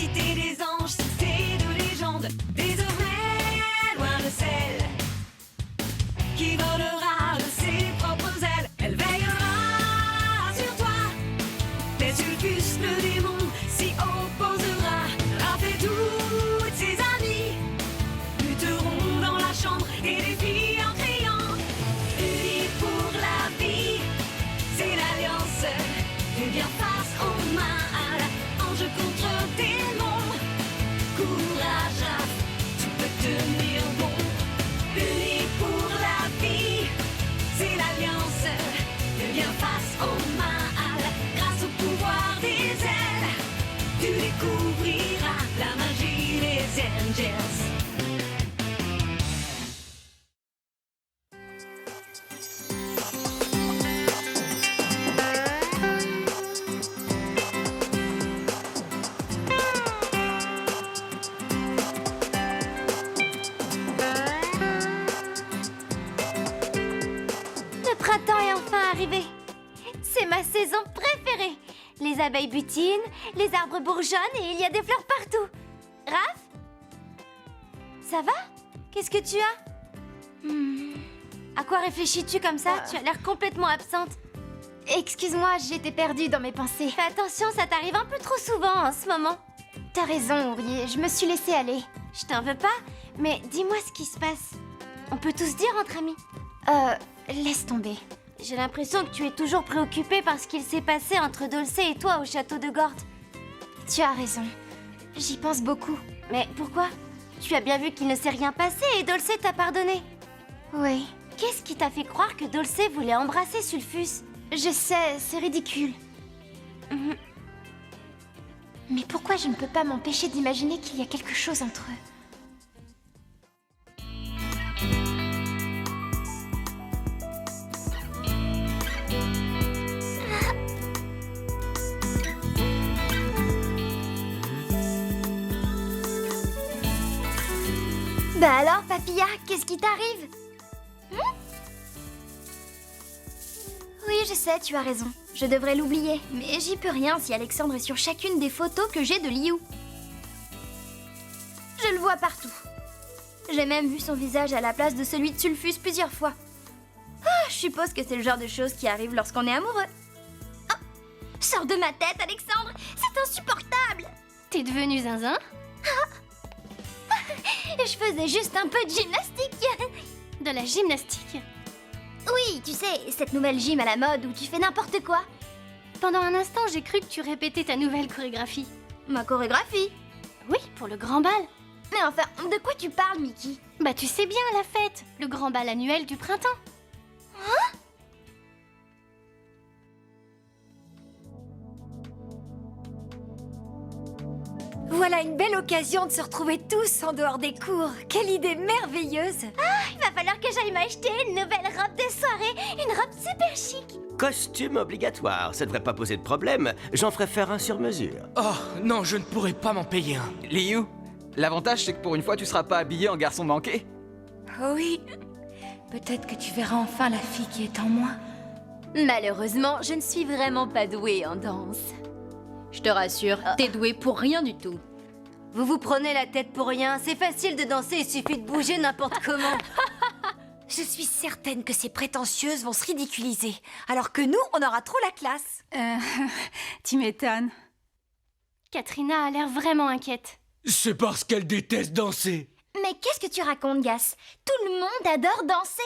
cité des anges, cité de légende, désormais loin de celle qui volera de ses propres ailes. Elle veillera sur toi, mais Sulfus, le démon, s'y opposera. Raph et toutes ses amies lutteront dans la chambre et défient en criant. Unis pour la vie, c'est l'alliance du bien face au mal. Ange contre démon, courage, Raph, tu peux tenir bon. Unis pour la vie, c'est l'alliance du bien face au mal. Grâce au pouvoir des ailes, tu découvriras la magie des Angels. Le printemps est enfin arrivé. C'est ma saison préférée. Les abeilles butinent, les arbres bourgeonnent et il y a des fleurs partout. Raph? Ça va? Qu'est-ce que tu as? À quoi réfléchis-tu comme ça? Tu as l'air complètement absente. Excuse-moi, j'étais perdue dans mes pensées. Fais attention, ça t'arrive un peu trop souvent en ce moment. T'as raison, Ourier, je me suis laissée aller. Je t'en veux pas, mais dis-moi ce qui se passe. On peut tous dire entre amis. Laisse tomber. J'ai l'impression que tu es toujours préoccupée par ce qu'il s'est passé entre Dolce et toi au château de Gordes. Tu as raison. J'y pense beaucoup. Mais pourquoi? Tu as bien vu qu'il ne s'est rien passé et Dolce t'a pardonné. Oui. Qu'est-ce qui t'a fait croire que Dolce voulait embrasser Sulfus? Je sais, c'est ridicule. Mhm. Mais pourquoi je ne peux pas m'empêcher d'imaginer qu'il y a quelque chose entre eux? Bah alors, Papilla, qu'est-ce qui t'arrive? Oui, je sais, tu as raison. Je devrais l'oublier, mais j'y peux rien si Alexandre est sur chacune des photos que j'ai de Liu. Je le vois partout. J'ai même vu son visage à la place de celui de Sulfus plusieurs fois. Ah, je suppose que c'est le genre de choses qui arrivent lorsqu'on est amoureux. Oh, sors de ma tête, Alexandre! C'est insupportable! T'es devenu zinzin? Je faisais juste un peu de gymnastique. De la gymnastique? Oui, tu sais, cette nouvelle gym à la mode où tu fais n'importe quoi. Pendant un instant, j'ai cru que tu répétais ta nouvelle chorégraphie. Ma chorégraphie? Oui, pour le grand bal. Mais enfin, de quoi tu parles, Mickey? Bah tu sais bien, la fête, le grand bal annuel du printemps. Voilà une belle occasion de se retrouver tous en dehors des cours. Quelle idée merveilleuse! Il va falloir que j'aille m'acheter une nouvelle robe de soirée, une robe super chic. Costume obligatoire, ça devrait pas poser de problème. J'en ferai faire un sur mesure. Oh, non, je ne pourrais pas m'en payer un. Liu, l'avantage c'est que pour une fois tu seras pas habillé en garçon manqué. Oh oui, peut-être que tu verras enfin la fille qui est en moi. Malheureusement, je ne suis vraiment pas douée en danse. Je te rassure, t'es douée pour rien du tout. Vous vous prenez la tête pour rien, c'est facile de danser, il suffit de bouger n'importe comment. Je suis certaine que ces prétentieuses vont se ridiculiser, alors que nous, on aura trop la classe. Tu m'étonnes. Katrina a l'air vraiment inquiète. C'est parce qu'elle déteste danser. Mais qu'est-ce que tu racontes, Gas? Tout le monde adore danser.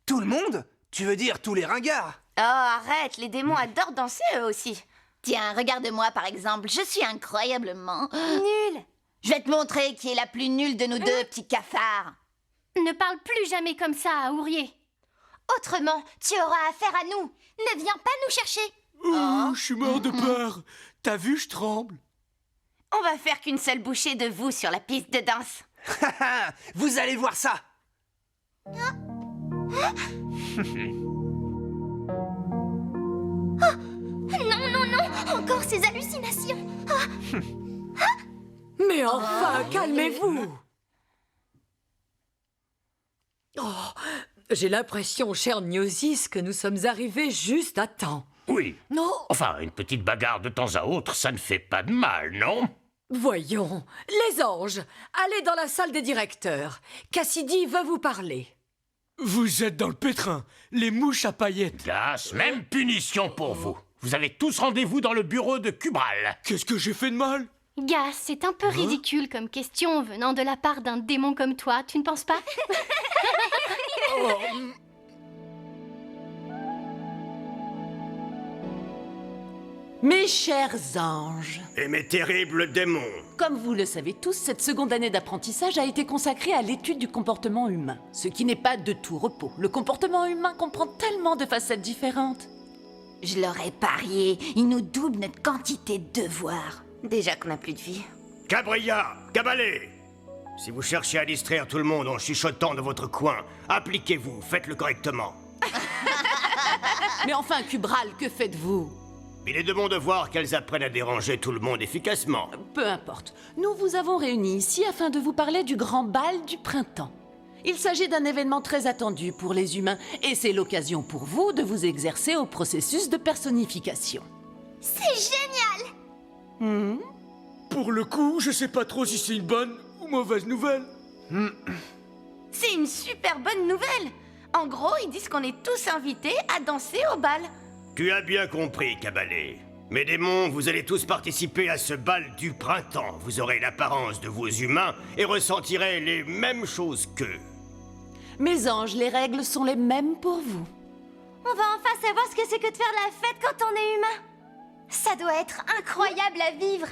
Tout le monde? Tu veux dire tous les ringards? Oh, arrête, les démons adorent danser eux aussi. Tiens, regarde-moi par exemple, je suis incroyablement... Nulle. Je vais te montrer qui est la plus nulle de nous deux, petits cafards. Ne parle plus jamais comme ça à Ourier. Autrement, tu auras affaire à nous. Ne viens pas nous chercher. Oh, je suis mort de peur. T'as vu, je tremble. On va faire qu'une seule bouchée de vous sur la piste de danse. Vous allez voir ça. Non, non, non. Encore ces hallucinations. Mais enfin, calmez-vous! Oh, j'ai l'impression, cher Gnosis, que nous sommes arrivés juste à temps. Oui. Non. Enfin, une petite bagarre de temps à autre, ça ne fait pas de mal, non? Voyons, les anges, allez dans la salle des directeurs. Cassidy veut vous parler. Vous êtes dans le pétrin, les mouches à paillettes. Gas, même punition pour vous. Vous avez tous rendez-vous dans le bureau de Kubral. Qu'est-ce que j'ai fait de mal? Gas, c'est un peu ridicule comme question venant de la part d'un démon comme toi, tu ne penses pas? Mes chers anges, Et mes terribles démons. comme vous le savez tous, cette seconde année d'apprentissage a été consacrée à l'étude du comportement humain, ce qui n'est pas de tout repos. Le comportement humain comprend tellement de facettes différentes. Je l'aurais parié, il nous double notre quantité de devoirs. Déjà qu'on n'a plus de vie. Cabria, Cabalé. Si vous cherchez à distraire tout le monde en chuchotant de votre coin, appliquez-vous, faites-le correctement. Mais enfin, Kubral, que faites-vous? Il est de mon devoir qu'elles apprennent à déranger tout le monde efficacement. Peu importe. Nous vous avons réunis ici afin de vous parler du grand bal du printemps. Il s'agit d'un événement très attendu pour les humains et c'est l'occasion pour vous de vous exercer au processus de personnification. C'est génial! Pour le coup, je sais pas trop si c'est une bonne ou mauvaise nouvelle. C'est une super bonne nouvelle. En gros, ils disent qu'on est tous invités à danser au bal. Tu as bien compris, Cabalé. Mes démons, vous allez tous participer à ce bal du printemps. Vous aurez l'apparence de vos humains et ressentirez les mêmes choses qu'eux. Mes anges, les règles sont les mêmes pour vous. On va enfin savoir ce que c'est que de faire la fête quand on est humain. Ça doit être incroyable à vivre.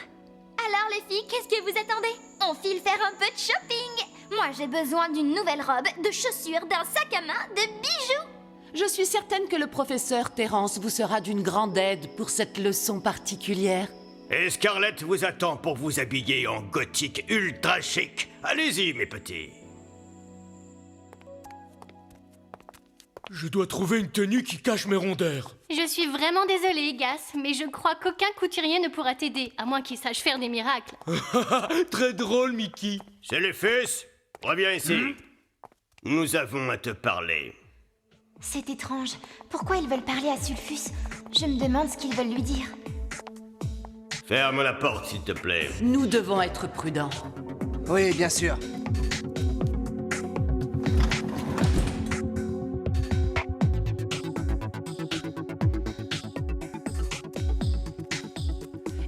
Alors les filles, qu'est-ce que vous attendez? On file faire un peu de shopping. Moi j'ai besoin d'une nouvelle robe, de chaussures, d'un sac à main, de bijoux. Je suis certaine que le professeur Terence vous sera d'une grande aide pour cette leçon particulière. Et Scarlett vous attend pour vous habiller en gothique ultra chic. Allez-y, mes petits. Je dois trouver une tenue qui cache mes rondeurs. Je suis vraiment désolée, Gas, mais je crois qu'aucun couturier ne pourra t'aider, à moins qu'il sache faire des miracles. Très drôle, Mickey. C'est les fils. Reviens ici. Nous avons à te parler. C'est étrange. Pourquoi ils veulent parler à Sulfus? Je me demande ce qu'ils veulent lui dire. Ferme la porte, s'il te plaît. Nous devons être prudents. Oui, bien sûr.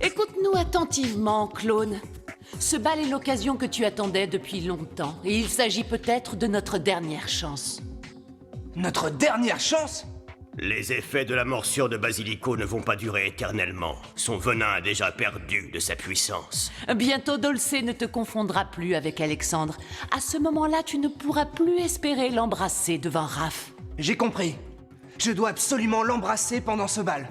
Écoute-nous attentivement, clone. Ce bal est l'occasion que tu attendais depuis longtemps, et il s'agit peut-être de notre dernière chance. Notre dernière chance? Les effets de la morsure de Basilico ne vont pas durer éternellement. Son venin a déjà perdu de sa puissance. Bientôt, Dulce ne te confondra plus avec Alexandre. À ce moment-là, tu ne pourras plus espérer l'embrasser devant Raph. J'ai compris. Je dois absolument l'embrasser pendant ce bal.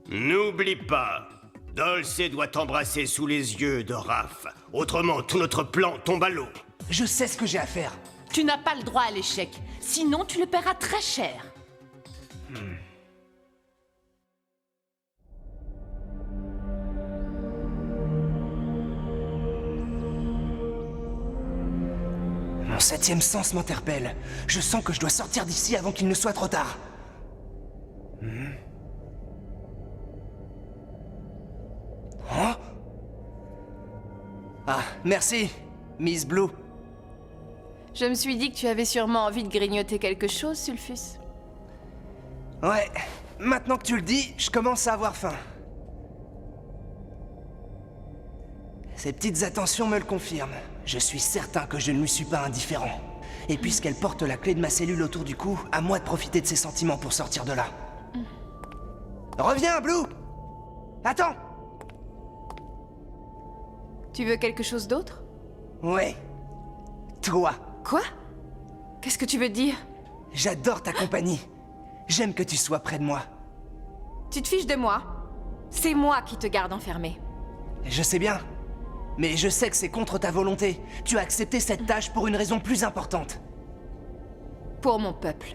N'oublie pas, Dulce doit t'embrasser sous les yeux de Raph. Autrement, tout notre plan tombe à l'eau. Je sais ce que j'ai à faire. Tu n'as pas le droit à l'échec, sinon tu le paieras très cher. Mon septième sens m'interpelle. Je sens que je dois sortir d'ici avant qu'il ne soit trop tard. Oh? Ah, merci, Miss Blue. Je me suis dit que tu avais sûrement envie de grignoter quelque chose, Sulfus. Ouais, maintenant que tu le dis, je commence à avoir faim. Ces petites attentions me le confirment. Je suis certain que je ne lui suis pas indifférent. Et puisqu'elle porte la clé de ma cellule autour du cou, à moi de profiter de ses sentiments pour sortir de là. Reviens, Blue! Attends! Tu veux quelque chose d'autre? Ouais. Toi. Quoi? Qu'est-ce que tu veux dire? J'adore ta compagnie. J'aime que tu sois près de moi. Tu te fiches de moi? C'est moi qui te garde enfermé. Je sais bien. Mais je sais que c'est contre ta volonté. Tu as accepté cette tâche pour une raison plus importante. Pour mon peuple.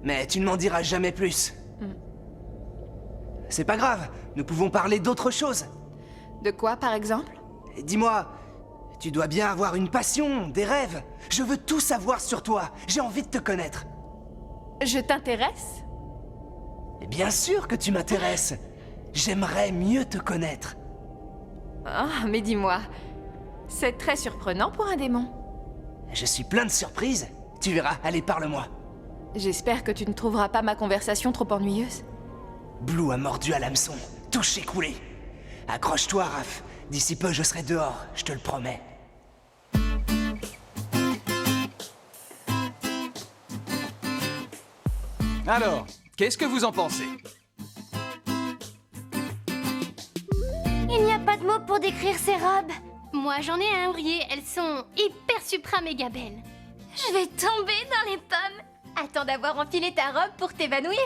Mais tu ne m'en diras jamais plus. C'est pas grave, nous pouvons parler d'autre chose. De quoi, par exemple? Dis-moi, tu dois bien avoir une passion, des rêves. Je veux tout savoir sur toi. J'ai envie de te connaître. Je t'intéresse? Bien sûr que tu m'intéresses. J'aimerais mieux te connaître. Oh, mais dis-moi, c'est très surprenant pour un démon. Je suis plein de surprises. Tu verras, allez, parle-moi. J'espère que tu ne trouveras pas ma conversation trop ennuyeuse. Blue a mordu à l'hameçon. Touché coulé. Accroche-toi, Raph. D'ici peu, je serai dehors, je te le promets. Alors, qu'est-ce que vous en pensez? Il n'y a pas de mots pour décrire ces robes. Moi, j'en ai un, Ourier. Elles sont hyper supra méga belles. Je vais tomber dans les pommes. Attends d'avoir enfilé ta robe pour t'évanouir.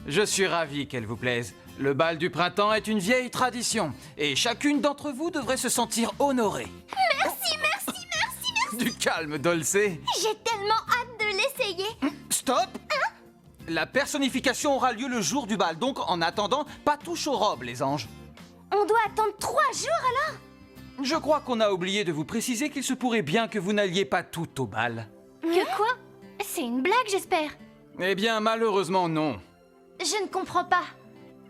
Je suis ravi qu'elle vous plaise. Le bal du printemps est une vieille tradition, et chacune d'entre vous devrait se sentir honorée. Merci, merci, merci, merci. Du calme, Dulce. J'ai tellement hâte de l'essayer. Stop! La personnification aura lieu le jour du bal, donc en attendant, pas touche aux robes, les anges. On doit attendre 3 jours alors? Je crois qu'on a oublié de vous préciser qu'il se pourrait bien que vous n'alliez pas toutes au bal. Que quoi? C'est une blague, j'espère. Eh bien, malheureusement, non. Je ne comprends pas.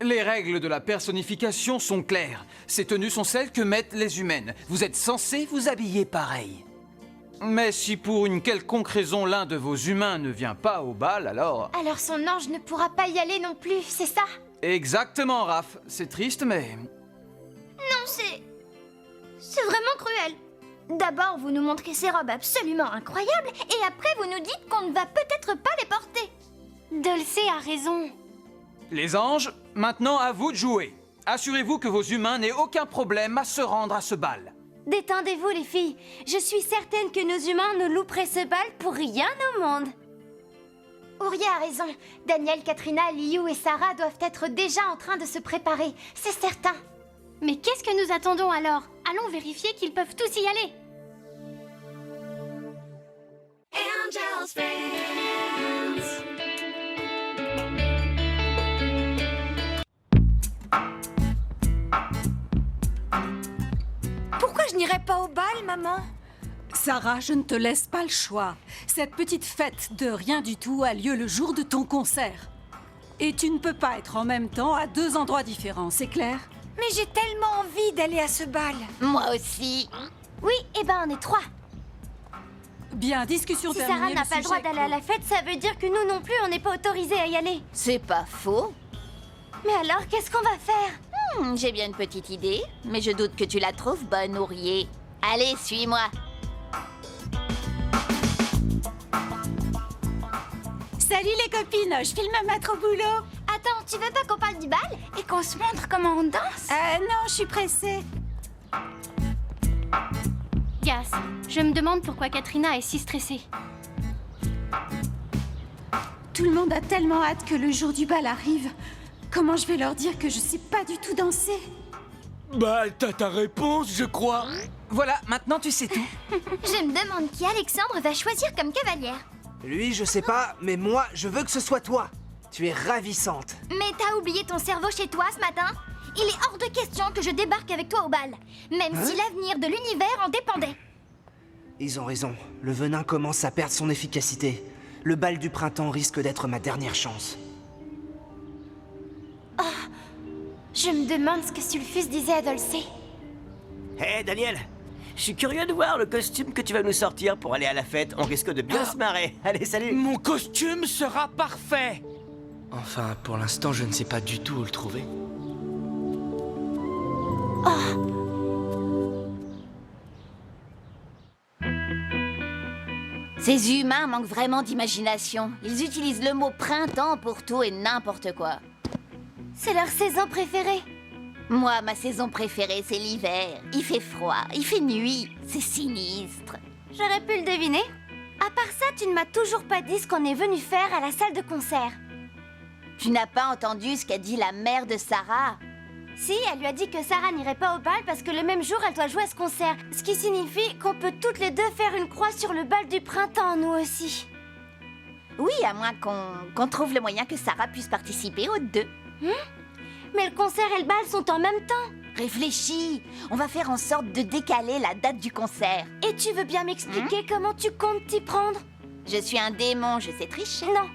Les règles de la personnification sont claires. Ces tenues sont celles que mettent les humaines. Vous êtes censés vous habiller pareil. Mais si pour une quelconque raison l'un de vos humains ne vient pas au bal, alors... Alors son ange ne pourra pas y aller non plus, c'est ça? Exactement, Raph. C'est triste, mais... Non, c'est vraiment cruel. D'abord, vous nous montrez ces robes absolument incroyables, et après, vous nous dites qu'on ne va peut-être pas les porter. Dulce a raison. Les anges, maintenant à vous de jouer. Assurez-vous que vos humains n'aient aucun problème à se rendre à ce bal. Détendez-vous, les filles. Je suis certaine que nos humains ne louperaient ce bal pour rien au monde. Ourier a raison. Daniel, Katrina, Liu et Sarah doivent être déjà en train de se préparer, c'est certain. Mais qu'est-ce que nous attendons alors? Allons vérifier qu'ils peuvent tous y aller. Angels Fans. Pourquoi je n'irai pas au bal, maman? Sarah, je ne te laisse pas le choix. Cette petite fête de rien du tout a lieu le jour de ton concert. Et tu ne peux pas être en même temps à 2 endroits différents, c'est clair? Mais j'ai tellement envie d'aller à ce bal. Moi aussi. Oui, et ben on est 3. Bien, discussion Si terminée. Sarah n'a pas le droit d'aller à la fête, ça veut dire que nous non plus, on n'est pas autorisés à y aller. C'est pas faux. Mais alors, qu'est-ce qu'on va faire? J'ai bien une petite idée, mais je doute que tu la trouves bonne, Ourier. Allez, suis-moi. Salut les copines, je file ma maître au boulot. Attends, tu veux pas qu'on parle du bal? Et qu'on se montre comment on danse? Non, je suis pressée. Gas, je me demande pourquoi Katrina est si stressée. Tout le monde a tellement hâte que le jour du bal arrive. Comment je vais leur dire que je sais pas du tout danser? Bah, t'as ta réponse, je crois. Voilà, maintenant tu sais tout. Je me demande qui Alexandre va choisir comme cavalière. Lui, je sais pas, mais moi, je veux que ce soit toi. Tu es ravissante. Mais t'as oublié ton cerveau chez toi ce matin? Il est hors de question que je débarque avec toi au bal, même si l'avenir de l'univers en dépendait. Ils ont raison. Le venin commence à perdre son efficacité. Le bal du printemps risque d'être ma dernière chance. Je me demande ce que Sulfus disait à Dulce. Hé, Daniel, je suis curieux de voir le costume que tu vas nous sortir pour aller à la fête. On risque de bien se marrer. Allez, salut. Mon costume sera parfait. Enfin, pour l'instant, je ne sais pas du tout où le trouver. Ces humains manquent vraiment d'imagination. Ils utilisent le mot printemps pour tout et n'importe quoi. C'est leur saison préférée. Moi, ma saison préférée, c'est l'hiver. Il fait froid, il fait nuit, c'est sinistre. J'aurais pu le deviner. À part ça, tu ne m'as toujours pas dit ce qu'on est venu faire à la salle de concert. Tu n'as pas entendu ce qu'a dit la mère de Sarah? Si, elle lui a dit que Sarah n'irait pas au bal parce que le même jour, elle doit jouer à ce concert. Ce qui signifie qu'on peut toutes les deux faire une croix sur le bal du printemps, nous aussi. Oui, à moins qu'on trouve le moyen que Sarah puisse participer aux deux. Mais le concert et le bal sont en même temps. Réfléchis, on va faire en sorte de décaler la date du concert. Et tu veux bien m'expliquer comment tu comptes t'y prendre? Je suis un démon, je sais tricher. Non,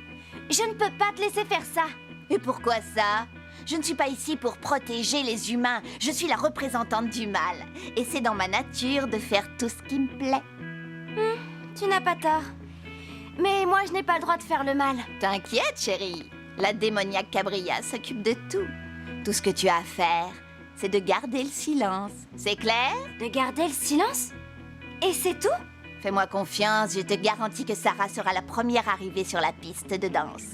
je ne peux pas te laisser faire ça. Et pourquoi ça? Je ne suis pas ici pour protéger les humains. Je suis la représentante du mal. Et c'est dans ma nature de faire tout ce qui me plaît. Tu n'as pas tort. Mais moi, je n'ai pas le droit de faire le mal. T'inquiète, chérie. La démoniaque Cabrilla s'occupe de tout. Tout ce que tu as à faire, c'est de garder le silence. C'est clair? De garder le silence? Et c'est tout? Fais-moi confiance, je te garantis que Sarah sera la première arrivée sur la piste de danse.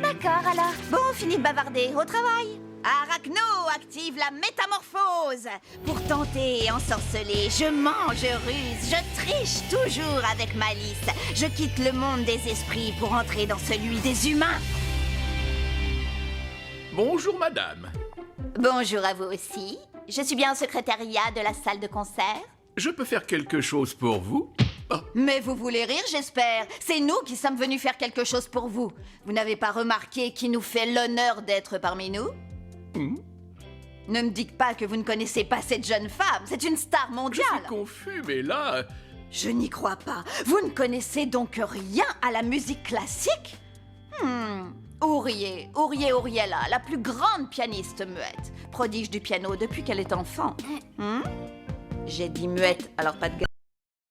D'accord, alors. Bon, fini de bavarder, au travail. Arachno active la métamorphose. Pour tenter et ensorceler, je mens, je ruse, je triche toujours avec malice. Je quitte le monde des esprits pour entrer dans celui des humains. Bonjour, madame. Bonjour à vous aussi. Je suis bien au secrétariat de la salle de concert. Je peux faire quelque chose pour vous? Mais vous voulez rire, j'espère. C'est nous qui sommes venus faire quelque chose pour vous. Vous n'avez pas remarqué qui nous fait l'honneur d'être parmi nous? Ne me dites pas que vous ne connaissez pas cette jeune femme. C'est une star mondiale. Je suis confus, mais là... Je n'y crois pas. Vous ne connaissez donc rien à la musique classique? Uriella, la plus grande pianiste muette. Prodige du piano depuis qu'elle est enfant. J'ai dit muette, alors pas de...